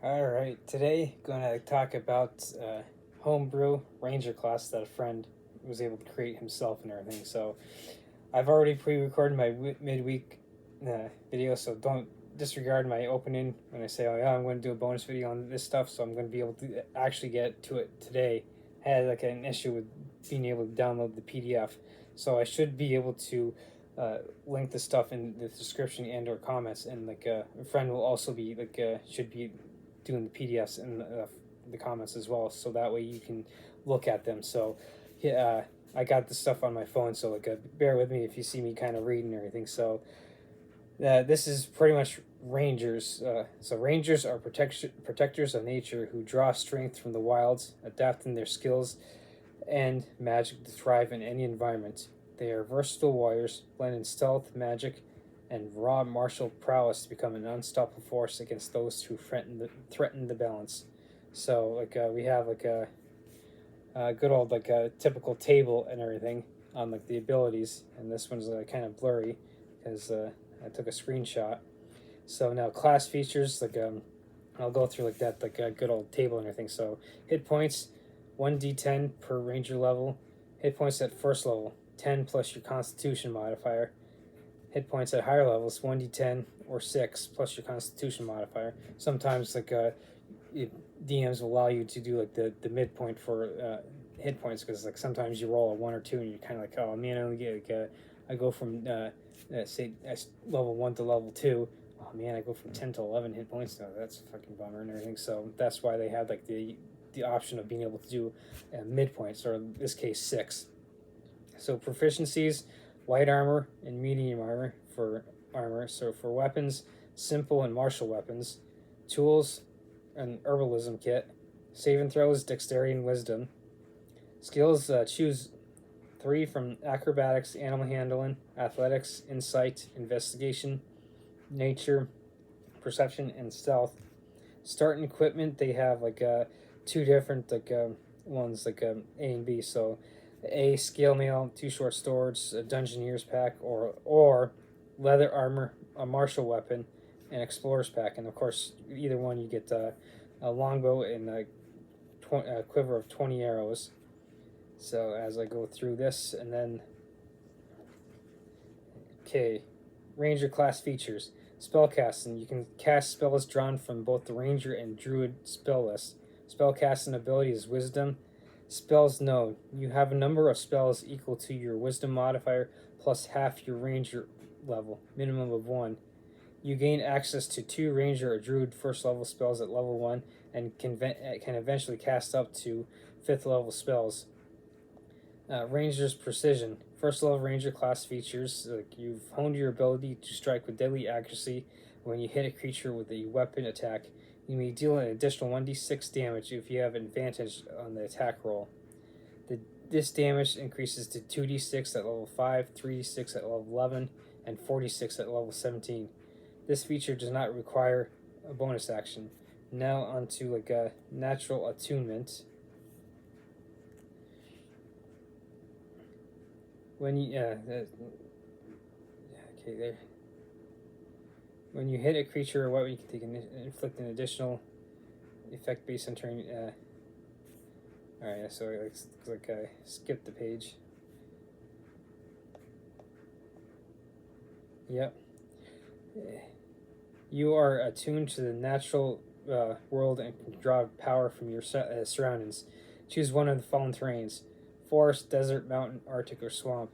All right, today going to talk about homebrew ranger class that a friend was able to create himself and everything. So I've already pre-recorded my midweek video, so don't disregard my opening when I say, "Oh yeah, I'm going to do a bonus video on this stuff." So I'm going to be able to actually get to it today. I had like an issue with being able to download the PDF, so I should be able to link the stuff in the description and/or comments, and like a friend will also be should be doing the PDFs in the comments as well, so that way you can look at them. So, yeah, I got the stuff on my phone, so bear with me if you see me kind of reading everything. So, this is pretty much rangers. So rangers are protectors of nature who draw strength from the wilds, adapting their skills and magic to thrive in any environment. They are versatile warriors, blending stealth, magic, and raw martial prowess to become an unstoppable force against those who threaten the balance. So, we have a good old a typical table and everything on the abilities, and this one's kind of blurry because I took a screenshot. So now class features I'll go through a good old table and everything. So hit points, 1d10 per ranger level. Hit points at first level, 10 plus your Constitution modifier. Hit points at higher levels, 1d10 or 6 plus your Constitution modifier. Sometimes DMs will allow you to do the midpoint for hit points, because sometimes you roll a 1 or 2 and you're kind of like, oh man, I only get I go from say level 1 to level 2. Oh man, I go from 10 to 11 hit points. No, that's a fucking bummer and everything. So that's why they had the option of being able to do midpoints, or in this case 6. So proficiencies, light armor and medium armor for armor. So for weapons, simple and martial weapons. Tools, an herbalism kit. Saving throws, dexterity and wisdom. Skills, choose 3 from acrobatics, animal handling, athletics, insight, investigation, nature, perception, and stealth. Starting equipment, they have 2 different ones, A and B. So A, scale mail, 2 short swords, a dungeoneer's pack, or leather armor, a martial weapon, an explorer's pack. And of course, either one you get a longbow and a quiver of 20 arrows. So as I go through this, and then okay, ranger class features. Spellcasting, you can cast spells drawn from both the ranger and druid spell list. Spellcasting ability is wisdom. Spells known, you have a number of spells equal to your wisdom modifier plus half your ranger level, minimum of 1. You gain access to 2 ranger or druid first level spells at level 1, and can eventually cast up to 5th level spells. Ranger's precision. First level ranger class features, you've honed your ability to strike with deadly accuracy when you hit a creature with a weapon attack. You may deal an additional 1d6 damage if you have advantage on the attack roll. This damage increases to 2d6 at level 5, 3d6 at level 11, and 4d6 at level 17. This feature does not require a bonus action. Now onto a natural attunement. When you okay there. When you hit a creature or weapon, you can inflict an additional effect based on turn. All right, so looks like I skipped the page. Yep. You are attuned to the natural world and can draw power from your surroundings. Choose one of the following terrains: forest, desert, mountain, arctic, or swamp.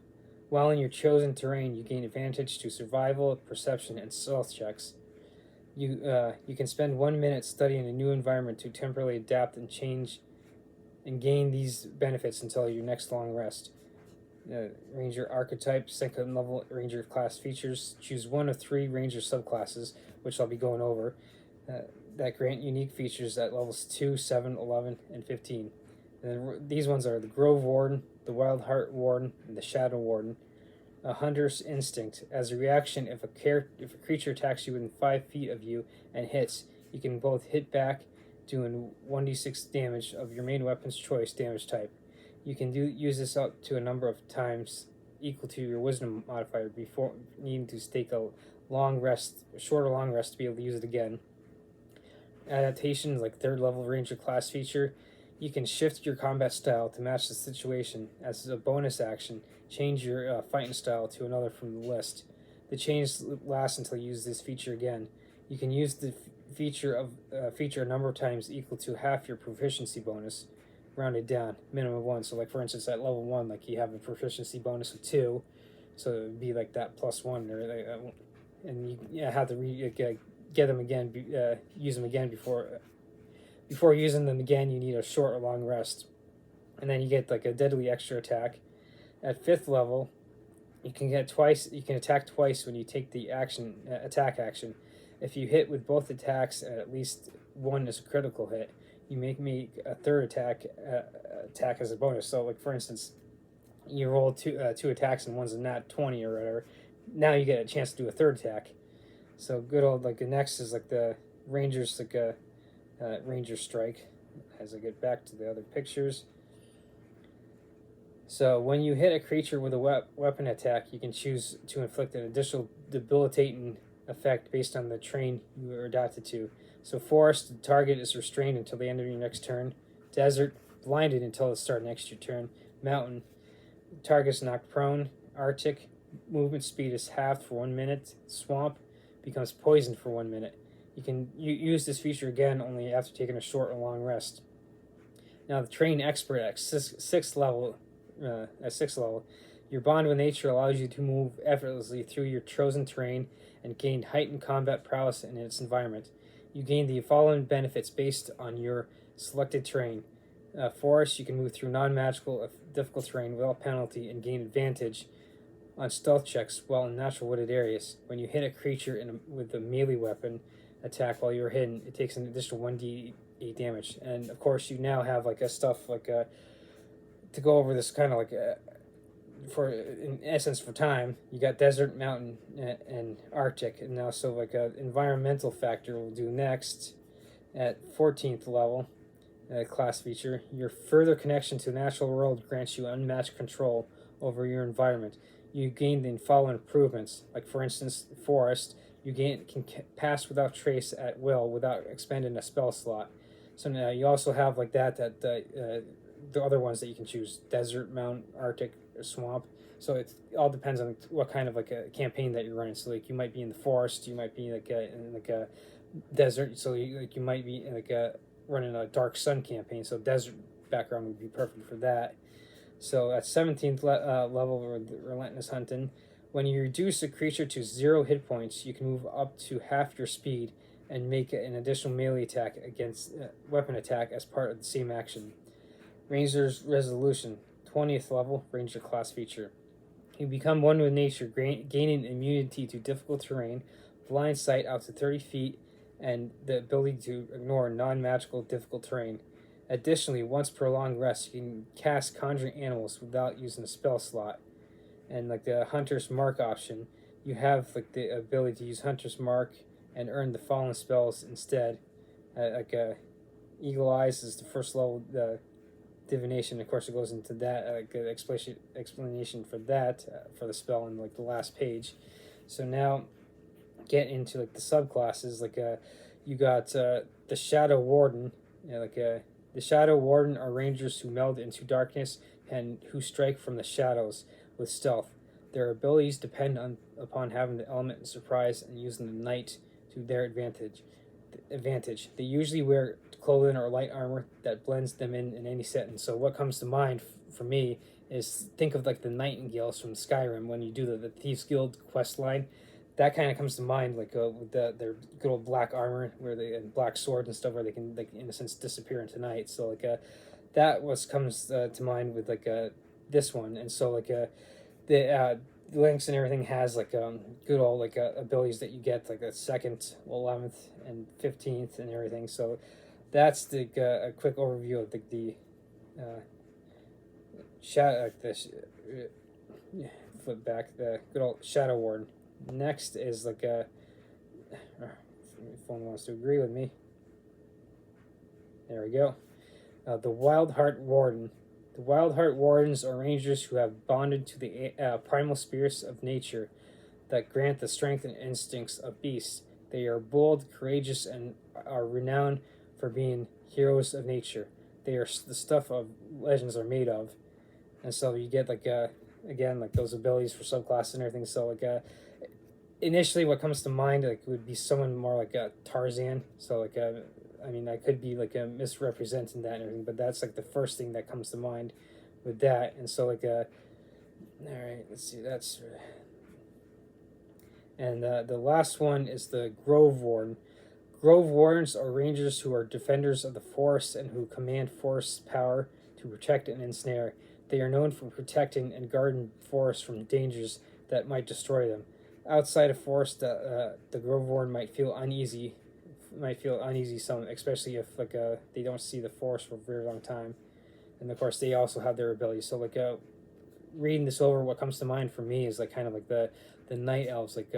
While in your chosen terrain, you gain advantage to survival, perception, and stealth checks. You can spend 1 minute studying a new environment to temporarily adapt and change and gain these benefits until your next long rest. Ranger archetype, 2nd level ranger class features. Choose one of 3 ranger subclasses, which I'll be going over, that grant unique features at levels 2, 7, 11, and 15. And these ones are the Grove Warden, the Wild Heart Warden, and the Shadow Warden. A hunter's instinct. As a reaction, if a creature attacks you within 5 feet of you and hits, you can both hit back, doing 1d6 damage of your main weapon's choice damage type. You can use this up to a number of times equal to your wisdom modifier before needing to take a long rest, a short or long rest, to be able to use it again. adaptation, like third level ranger class feature. You can shift your combat style to match the situation. As a bonus action, change your fighting style to another from the list. The change lasts until you use this feature again. You can use the feature a number of times equal to half your proficiency bonus, rounded down, minimum of 1. So, like for instance, at level 1, like you have a proficiency bonus of 2, so it would be like that plus 1, or and you have to get them again, use them again before using them again. You need a short or long rest, and then you get like a deadly extra attack. At 5th level, you can attack twice when you take the attack action. If you hit with both attacks, at least one is a critical hit. You make a third attack as a bonus. So, like for instance, you roll two attacks and one's a nat 20 or whatever. Now you get a chance to do a third attack. So good old, like the next is like the Rangers, like a Ranger Strike. As I get back to the other pictures. So when you hit a creature with a weapon attack, you can choose to inflict an additional debilitating effect based on the terrain you are adapted to. So forest, the target is restrained until the end of your next turn. Desert, blinded until the start of next your turn. Mountain, target is knocked prone. Arctic, movement speed is halved for 1 minute. Swamp, becomes poisoned for 1 minute. You can use this feature again only after taking a short or long rest. Now the Terrain Expert at 6th level, your bond with nature allows you to move effortlessly through your chosen terrain and gain heightened combat prowess in its environment. You gain the following benefits based on your selected terrain. Forest, you can move through non-magical difficult terrain without penalty and gain advantage on stealth checks while in natural wooded areas. When you hit a creature with a melee weapon attack while you're hidden, it takes an additional 1d8 damage. And of course, you now have like a stuff like to go over this kind of like for in essence for time. You got desert, mountain, and Arctic, and now so like a environmental factor we'll do next at 14th level. Class feature. Your further connection to the natural world grants you unmatched control over your environment. You gain the following improvements, like for instance, forest. You can pass without trace at will without expending a spell slot. So now you also have like the other ones that you can choose: desert, mountain, Arctic, or swamp. So it all depends on what kind of like a campaign that you're running. So like you might be in the forest, you might be in a desert. So you might be in running a Dark Sun campaign, so desert background would be perfect for that. So at 17th level with Relentless Hunting, when you reduce a creature to 0 hit points, you can move up to half your speed and make an additional melee attack against weapon attack as part of the same action. Ranger's Resolution, 20th level, Ranger class feature. You become one with nature, gaining immunity to difficult terrain, blind sight out to 30 feet, and the ability to ignore non-magical difficult terrain. Additionally, once per long rest, you can cast Conjuring Animals without using a spell slot. And like the Hunter's Mark option, you have like the ability to use Hunter's Mark and earn the following spells instead. Eagle Eyes is the first level divination. Of course, it goes into that explanation for that for the spell in like the last page. So now get into like the subclasses. You got the Shadow Warden. The Shadow Warden are rangers who meld into darkness and who strike from the shadows with stealth. Their abilities depend upon having the element of surprise and using the night to their advantage. They usually wear clothing or light armor that blends them in any setting. So what comes to mind for me is think of like the Nightingales from Skyrim when you do the Thieves Guild quest line. That kind of comes to mind, like with their good old black armor, and black swords and stuff, where they can, like, in a sense, disappear into night. So that comes to mind with this one, and so the links and everything has good old abilities that you get like the 2nd, 11th, and 15th and everything. So that's a quick overview of flip back the good old Shadow Warden. Next is if one wants to agree with me. There we go. The Wildheart Warden. The Wildheart Wardens are rangers who have bonded to the primal spirits of nature that grant the strength and instincts of beasts. They are bold, courageous, and are renowned for being heroes of nature. They are the stuff of legends are made of, and so you get like again like those abilities for subclasses and everything. So like initially what comes to mind like would be someone more like a Tarzan. So like I mean I could be like misrepresenting that and everything, but that's like the first thing that comes to mind with that. And so like all right, let's see, that's and the last one is the Grove Warden. Grove Wardens are rangers who are defenders of the forest and who command forest power to protect and ensnare. They are known for protecting and guarding forests from dangers that might destroy them. Outside of forest, the Grove Warden might feel uneasy. Some, especially if like they don't see the forest for a very long time, and of course they also have their abilities. So like reading this over, what comes to mind for me is like kind of like the night elves, like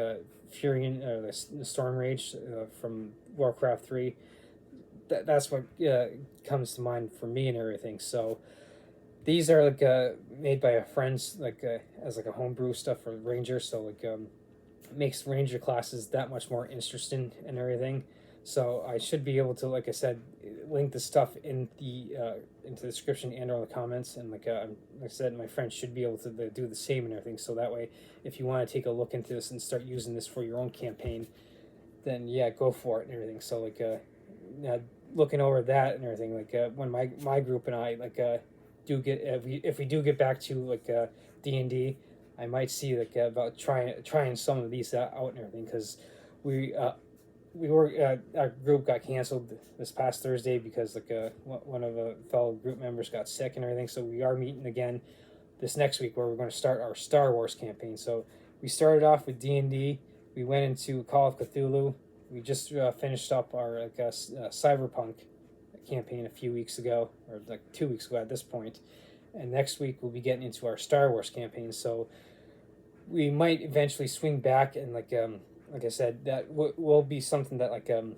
Furion, the Storm Rage from Warcraft 3. That's what comes to mind for me and everything. So these are like made by a friend's like as like a homebrew stuff for Ranger. So like makes Ranger classes that much more interesting and everything. So I should be able to, like I said, link the stuff in the into the description and or the comments. And like I said, my friends should be able to do the same and everything. So that way, if you want to take a look into this and start using this for your own campaign, then yeah, go for it and everything. So like looking over that and everything, like when my group and I like do get if we do get back to like D&D, I might see like about trying some of these out and everything, because we were our group got canceled this past Thursday because like one of the fellow group members got sick and everything. So we are meeting again this next week where we're going to start our Star Wars campaign. So we started off with D&D. We went into Call of Cthulhu. We just finished up our like Cyberpunk campaign a few weeks ago, or like 2 weeks ago at this point. And next week we'll be getting into our Star Wars campaign. So we might eventually swing back and like I said, that will be something that like I'm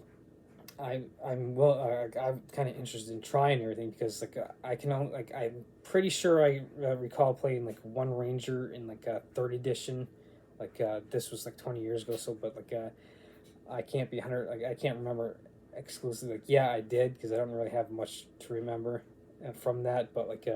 kind of interested in trying everything, because like I can only, like I'm pretty sure I recall playing like one Ranger in like a third edition, like this was like 20 years ago. So but like I can't be 100, like I can't remember exclusively, like yeah I did, because I don't really have much to remember from that. But like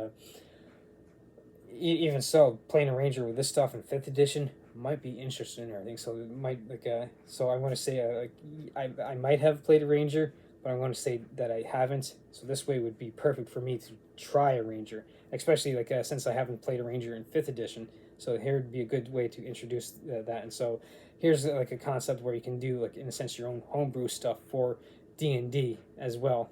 even so, playing a Ranger with this stuff in 5th edition might be interesting and everything. So it might like so I want to say like I might have played a Ranger, but I want to say that I haven't. So this way would be perfect for me to try a Ranger, especially like since I haven't played a Ranger in 5th edition. So here would be a good way to introduce that. And so here's like a concept where you can do like in a sense your own homebrew stuff for D&D as well.